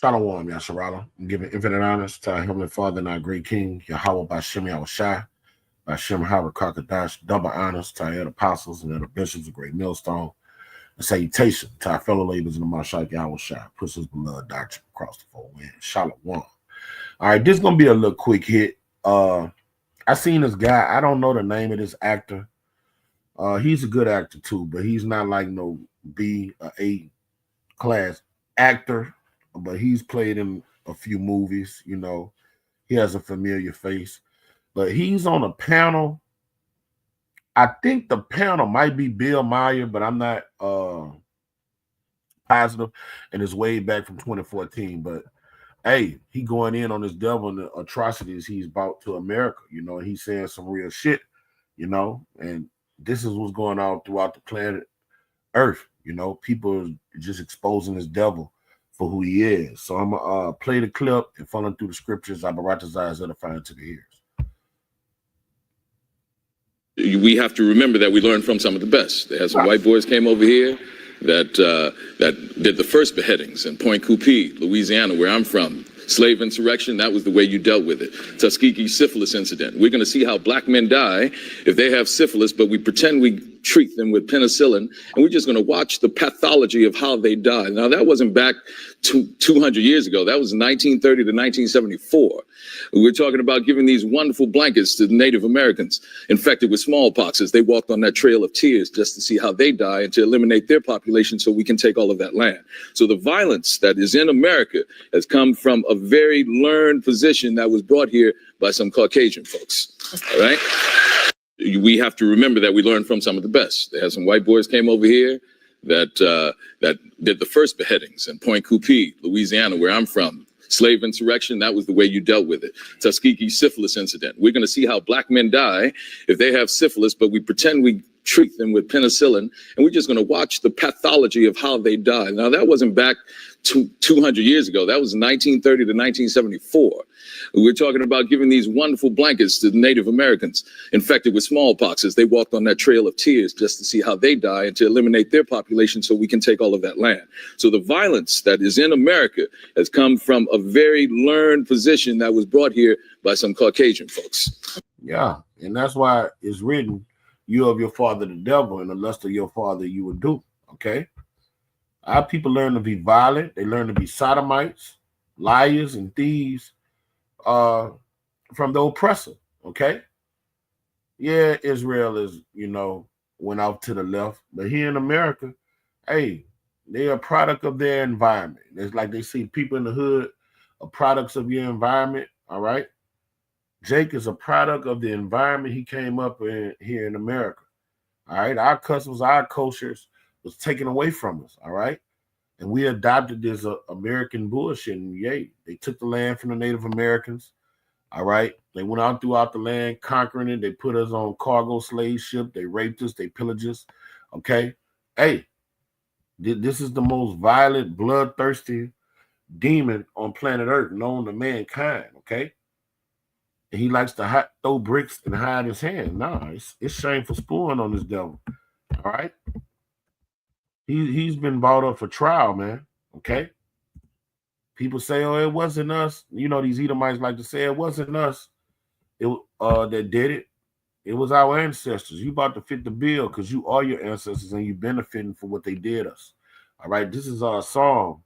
Shalom, Yasharala. I'm giving infinite honors to our Heavenly Father and our great King, Yahweh Bashem Yahushai, Bashem Howard Kakadash. Double honors to our head apostles and other bishops of Great Millstone. A salutation to our fellow laborers in the Mashak Yahushai. Puts his beloved doctrine across the four winds. Shalom. All right, this is going to be a little quick hit. I seen this guy. I don't know the name of this actor. He's a good actor too, but he's not like no B or A class actor. But he's played in a few movies, you know. He has a familiar face. But he's on a panel. I think the panel might be Bill Maher, but I'm not positive. And it's way back from 2014. But hey, he going in on this devil and the atrocities he's brought to America, you know, and he's saying some real shit, you know, and this is what's going on throughout the planet Earth, you know. People are just exposing this devil for who he is. So I'm gonna play the clip and following through the scriptures. Abaratazai is edifying to the ears. We have to remember that we learned from some of the best. They had some white boys came over here that did the first beheadings in Point Coupee, Louisiana, where I'm from. Slave insurrection, that was the way you dealt with it. Tuskegee syphilis incident. We're going to see how black men die if they have syphilis, but we pretend we treat them with penicillin, and we're just going to watch the pathology of how they die. Now, that wasn't back 200 years ago. That was 1930 to 1974. We're talking about giving these wonderful blankets to the Native Americans infected with smallpox as they walked on that trail of tears just to see how they die and to eliminate their population so we can take all of that land. So the violence that is in America has come from a very learned position that was brought here by some Caucasian folks. All right? We have to remember that we learned from some of the best. They had some white boys came over here that did the first beheadings in Point Coupee, Louisiana, where I'm from. Slave insurrection, that was the way you dealt with it. Tuskegee syphilis incident. We're going to see how black men die if they have syphilis, but we pretend we treat them with penicillin, and we're just going to watch the pathology of how they die. Now, that wasn't back 200 years ago. That was 1930 to 1974. We're talking about giving these wonderful blankets to the Native Americans infected with smallpox as they walked on that trail of tears just to see how they die and to eliminate their population so we can take all of that land. So the violence that is in America has come from a very learned position that was brought here by some Caucasian folks. Yeah, and that's why it's written, you of your father the devil, and the lust of your father you will do, okay? Our people learn to be violent. They learn to be sodomites, liars, and thieves from the oppressor, okay? Yeah, Israel is, you know, went out to the left. But here in America, hey, they're a product of their environment. It's like they see people in the hood are products of your environment, all right? Jake is a product of the environment he came up in here in America, all right? Our customs, our cultures was taken away from us, all right? And we adopted this American bullshit, and yay, they took the land from the Native Americans, all right? They went out throughout the land, conquering it. They put us on cargo slave ship. They raped us. They pillaged us, okay? Hey, this is the most violent, bloodthirsty demon on planet Earth known to mankind, okay? And he likes to throw bricks and hide his hand. Nah, it's shameful spewing on this devil, all right? He's been brought up for trial, man. Okay. People say, "Oh, it wasn't us." You know, these Edomites like to say it wasn't us. That did it. It was our ancestors. You about to fit the bill because you are your ancestors and you benefiting for what they did us. All right. This is Psalms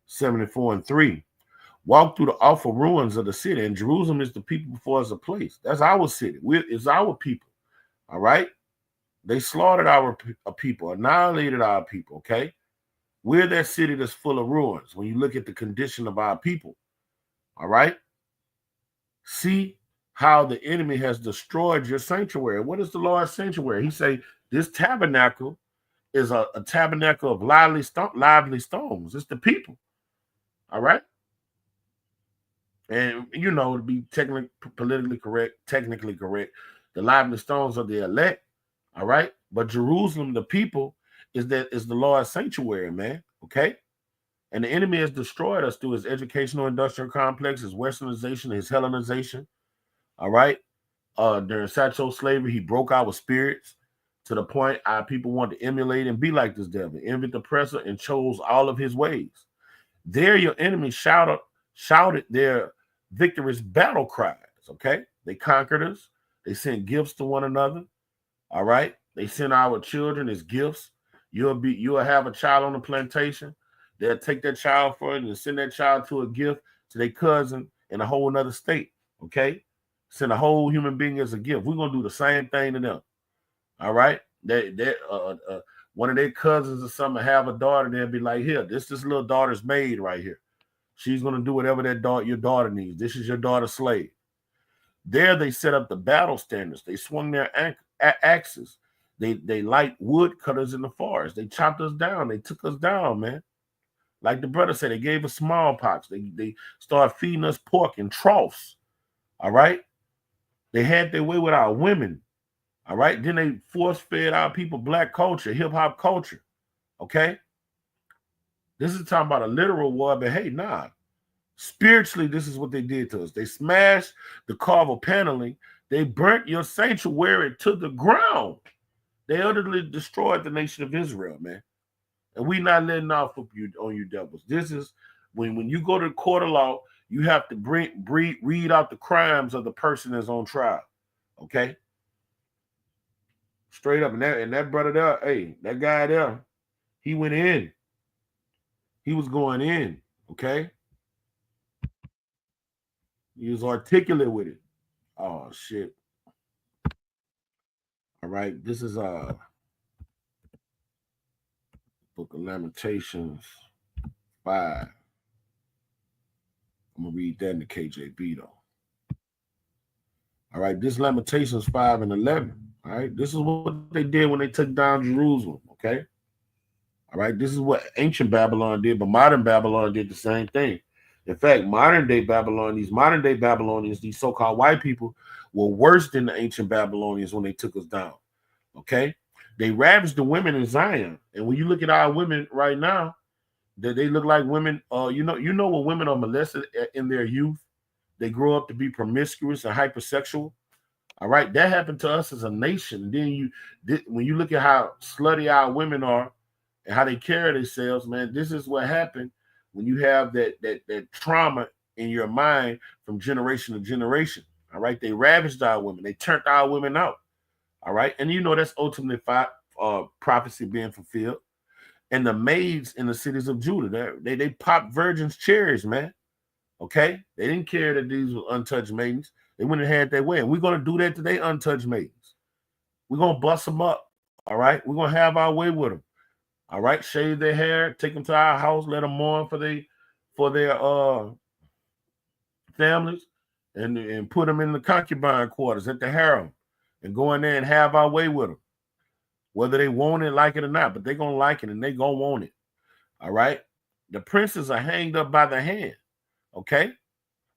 74:3. Walk through the awful ruins of the city, and Jerusalem is the people before us a place. That's our city. It's our people. All right. They slaughtered our people, annihilated our people, okay? We're that city that's full of ruins when you look at the condition of our people, all right? See how the enemy has destroyed your sanctuary. What is the Lord's sanctuary? He say, this tabernacle is a tabernacle of lively stones. It's the people, all right? And, you know, to be technically correct, the lively stones are the elect. All right. But Jerusalem, the people, is the Lord's sanctuary, man. Okay. And the enemy has destroyed us through his educational industrial complex, his westernization, his Hellenization. All right. During satchel slavery, he broke our spirits to the point our people want to emulate and be like this devil, envied the oppressor, and chose all of his ways. There your enemies shouted their victorious battle cries. Okay, they conquered us. They sent gifts to one another. All right, they sent our children as gifts. You'll have a child on the plantation. They'll take that child for it and send that child to a gift to their cousin in a whole another state. Okay, send a whole human being as a gift. We're gonna do the same thing to them. All right, one of their cousins or something have a daughter. They'll be like, here, this little daughter's maid right here. She's gonna do whatever your daughter needs. This is your daughter's slave. There they set up the battle standards. They swung their axes. They light wood cutters in the forest. They chopped us down. They took us down, man. Like the brother said, they gave us smallpox. They started feeding us pork in troughs. All right. They had their way with our women. All right. Then they force fed our people black culture, hip hop culture. Okay. This is talking about a literal war, but hey, nah. Spiritually, this is what they did to us. They smashed the carved paneling. They burnt your sanctuary to the ground. They utterly destroyed the nation of Israel, man. And we not letting off on you devils. This is when you go to the court of law, you have to read out the crimes of the person that's on trial. Okay? Straight up. And that brother there, hey, that guy there, he went in. He was going in. Okay? He was articulate with it. Oh shit. All right. This is Book of Lamentations 5. I'm gonna read that in the KJV though. All right, this Lamentations 5 and 11. All right, this is what they did when they took down Jerusalem. Okay. All right, this is what ancient Babylon did, but modern Babylon did the same thing. In fact, these modern day Babylonians, these so-called white people, were worse than the ancient Babylonians when they took us down. Okay, they ravaged the women in Zion, and when you look at our women right now, they look like women. You know when women are molested in their youth, they grow up to be promiscuous and hypersexual. All right, that happened to us as a nation. And then when you look at how slutty our women are and how they carry themselves, man, this is what happened when you have that trauma in your mind from generation to generation. All right, they ravaged our women. They turned our women out. All right, and that's ultimately prophecy being fulfilled. And the maids in the cities of Judah, they popped virgins' cherries, man. Okay, they didn't care that these were untouched maidens. They went and had their way, and we're gonna do that today, untouched maidens. We're gonna bust them up. All right, we're gonna have our way with them. All right, shave their hair, take them to our house, let them mourn for their families, and put them in the concubine quarters at the harem, and go in there and have our way with them, whether they want it, like it or not. But they're gonna like it, and they gonna want it. All right, the princes are hanged up by the hand. Okay,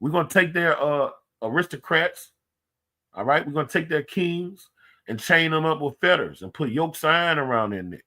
we're gonna take their aristocrats. All right, we're gonna take their kings and chain them up with fetters and put yokes of iron around their neck.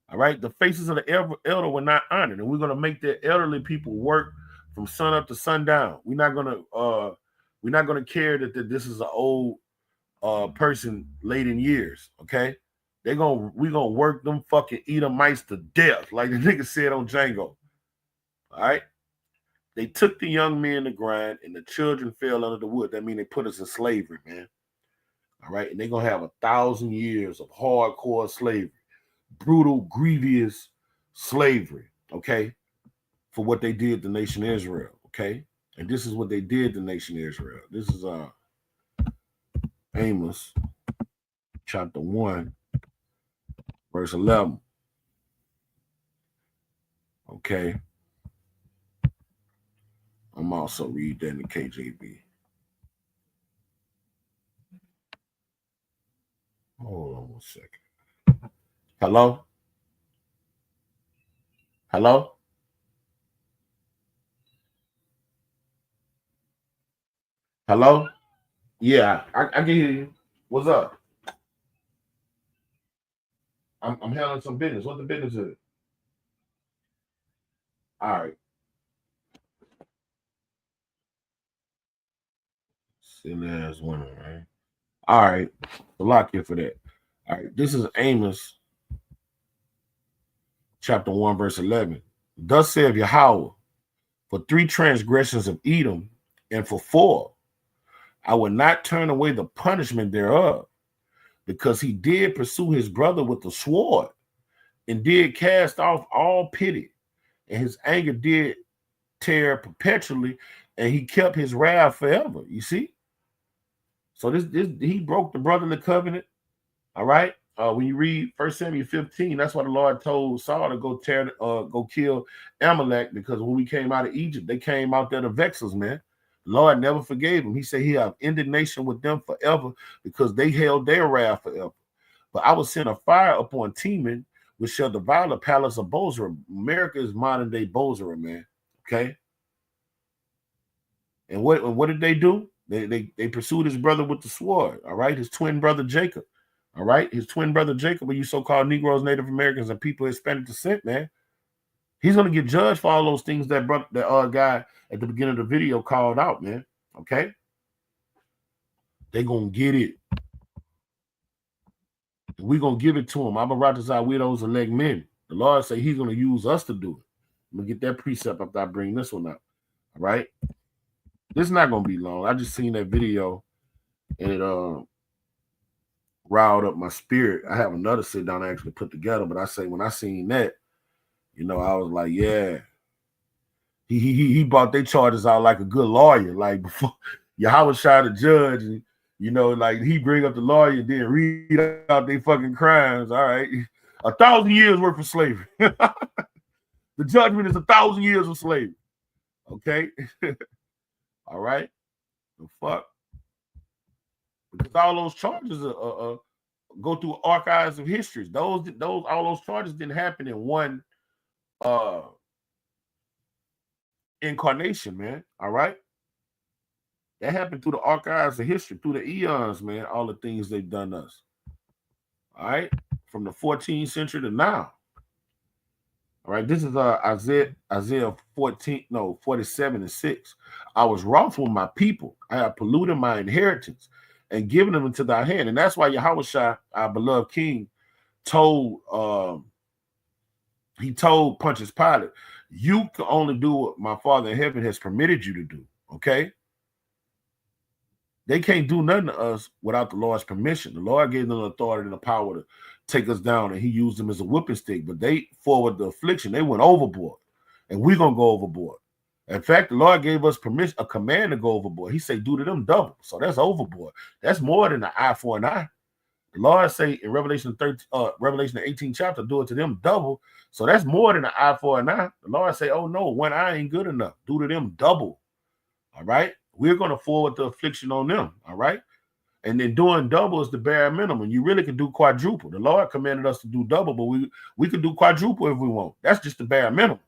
All right, the faces of the elder were not honored, and we're gonna make the elderly people work from sun up to sundown. We're not gonna care that this is an old person late in years. Okay, we're gonna work them fucking Edomites to death, like the nigga said on Django. All right. They took the young men to grind, and the children fell under the wood. That means they put us in slavery, man. All right, and they're gonna have 1,000 years of hardcore slavery, brutal, grievous slavery. Okay, for what they did to the nation Israel. Okay, and this is what they did to the nation Israel. This is Amos, chapter 1, verse 11. Okay. I'm also read that in the KJV. Hold on one second. Hello? Hello? Hello? Yeah, I can hear you. What's up? I'm handling some business. What the business is? All right. Silly ass woman, right? All right. So lock in for that. All right. This is Amos chapter 1, verse 11. Thus saith Yahweh, for 3 transgressions of Edom, and for 4, I will not turn away the punishment thereof, because he did pursue his brother with the sword, and did cast off all pity, and his anger did tear perpetually, and he kept his wrath forever. You see? So this he broke the brotherly covenant. All right. When you read 1 Samuel 15, that's why the Lord told Saul to go kill Amalek, because when we came out of Egypt, they came out there to vex us, man. The Lord never forgave them. He said he have indignation with them forever, because they held their wrath forever. But I will send a fire upon Teman, which shall devour the palace of Bozrah. America is modern day Bozrah, man. Okay. And what did they do? They pursued his brother with the sword. All right, his twin brother Jacob. All right, his twin brother Jacob, you so-called Negroes, Native Americans, and people of Hispanic descent, man. He's gonna get judged for all those things that guy at the beginning of the video called out, man. Okay, they gonna get it. And we gonna give it to him. I'm a Ratazar widows elect men. The Lord say he's gonna use us to do it. I'm gonna get that precept after I bring this one up. All right. This is not gonna be long. I just seen that video and it riled up my spirit. I have another sit down I actually put together, but I say when I seen that, I was like, yeah. He brought their charges out like a good lawyer. Like before Yahweh shot a judge, and like he bring up the lawyer and then read out their fucking crimes. All right. 1,000 years worth of slavery. The judgment is 1,000 years of slavery. Okay. All right. The fuck. Because all those charges go through archives of histories. All those charges didn't happen in one incarnation, man. All right. That happened through the archives of history, through the eons, man. All the things they've done us. All right. From the 14th century to now. All right. This is Isaiah 47:6. I was wroth with my people. I have polluted my inheritance and given them into thy hand. And that's why Yahushua, our beloved king, told Pontius Pilate, you can only do what my Father in heaven has permitted you to do. Okay. They can't do nothing to us without the Lord's permission. The Lord gave them the authority and the power to take us down, and he used them as a whipping stick, but they forward the affliction. They went overboard, and we're going to go overboard. In fact, the Lord gave us permission, a command to go overboard. He said, do to them double. So that's overboard. That's more than an eye for an eye. The Lord say in Revelation the 18th chapter, do it to them double. So that's more than an eye for an eye. The Lord say, oh no, one eye ain't good enough. Do to them double. All right. We're going to forward the affliction on them. All right. And then doing double is the bare minimum. You really can do quadruple. The Lord commanded us to do double, but we could do quadruple if we want. That's just the bare minimum.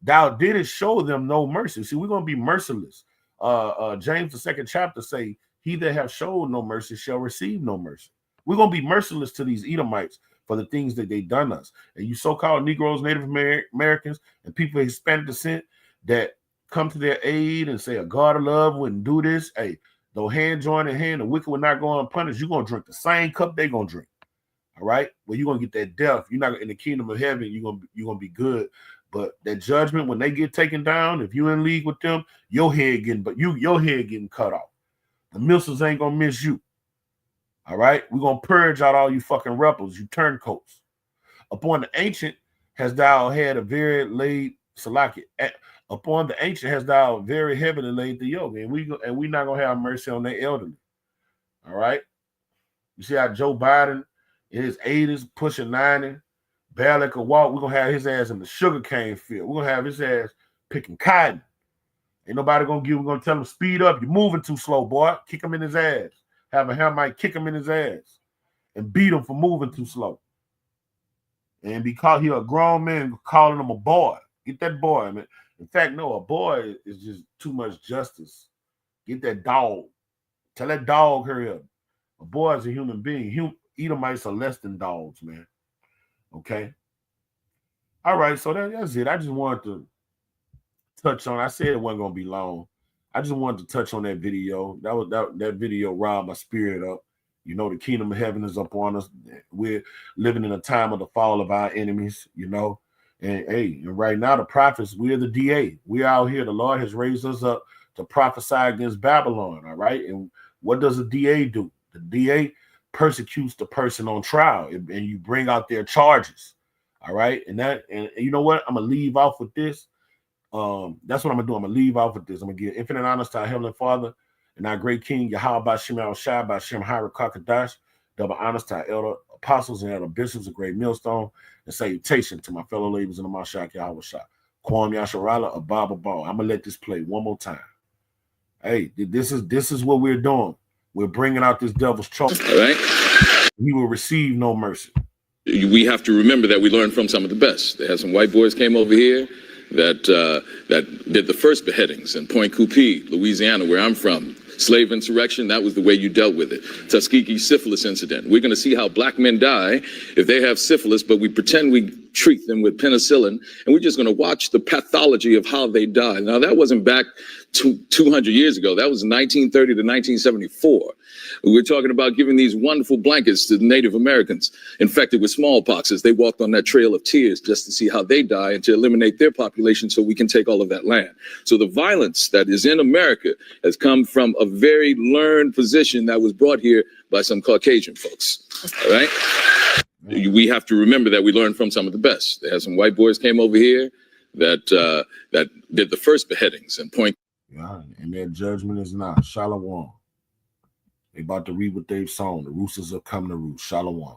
Thou didn't show them no mercy. See, we're going to be merciless. James, the 2nd chapter say, he that have showed no mercy shall receive no mercy. We're going to be merciless to these Edomites for the things that they done us. And you so-called Negroes, Native Americans, and people of Hispanic descent that come to their aid and say a God of love wouldn't do this. Hey, though hand join in hand, the wicked will not go unpunished. You're going to drink the same cup they're going to drink. All right? Well, you're going to get that death. You're not in the kingdom of heaven. You're going to be good. But that judgment, when they get taken down, if you're in league with them, your head getting cut off. The missiles ain't going to miss you. All right? We're going to purge out all you fucking rebels, you turncoats. Upon the ancient has thou had a very laid salaki. Upon the ancient has thou very heavily laid the yoke. And we not going to have mercy on the elderly. All right? You see how Joe Biden in his 80s, pushing 90, barely could walk. We're going to have his ass in the sugarcane field. We're going to have his ass picking cotton. Ain't nobody going to we're going to tell him speed up. You're moving too slow, boy. Kick him in his ass. Have a Hamite kick him in his ass and beat him for moving too slow. And because he a grown man calling him a boy. Get that boy, man. In fact, no, a boy is just too much justice. Get that dog. Tell that dog hurry up. A boy is a human being. Edomites are less than dogs, man. Okay. All right, so that's it. I just wanted to touch on. I said it wasn't gonna be long. I just wanted to touch on that video. That video riled my spirit up. The kingdom of heaven is upon us. We're living in a time of the fall of our enemies, and And hey, and right now the prophets, we're the DA. We're out here. The Lord has raised us up to prophesy against Babylon. All right. And what does a DA do? The DA persecutes the person on trial, and you bring out their charges. All right. And you know what? I'm gonna leave off with this. That's what I'm gonna do. I'm gonna leave off with this. I'm gonna give infinite honors to our Heavenly Father and our great King Yahweh Bashem Al Shai Bashem Hira Kakadash. Double honors to our elder apostles and elder bishops of Great Millstone, and salutation to my fellow laborers in the Mashak Yahweh Shai. Kwam Yasharala, Ababa Ball. I'm gonna let this play one more time. Hey, this is what we're doing. We're bringing out this devil's charge. All right. He will receive no mercy. We have to remember that we learned from some of the best. They had some white boys came over here that did the first beheadings in Point Coupee, Louisiana, where I'm from. Slave insurrection, that was the way you dealt with it. Tuskegee syphilis incident. We're going to see how black men die if they have syphilis, but we pretend we treat them with penicillin, and we're just going to watch the pathology of how they die. Now, that wasn't back 200 years ago. That was 1930 to 1974. We're talking about giving these wonderful blankets to the Native Americans infected with smallpox as they walked on that trail of tears just to see how they die and to eliminate their population so we can take all of that land. So the violence that is in America has come from a very learned position that was brought here by some Caucasian folks. All right. We have to remember that we learned from some of the best. They had some white boys came over here that did the first beheadings in Point. Yeah, and their judgment is not. Shalom. They about to read what they've sown. The roosters have come to roost. Shalom.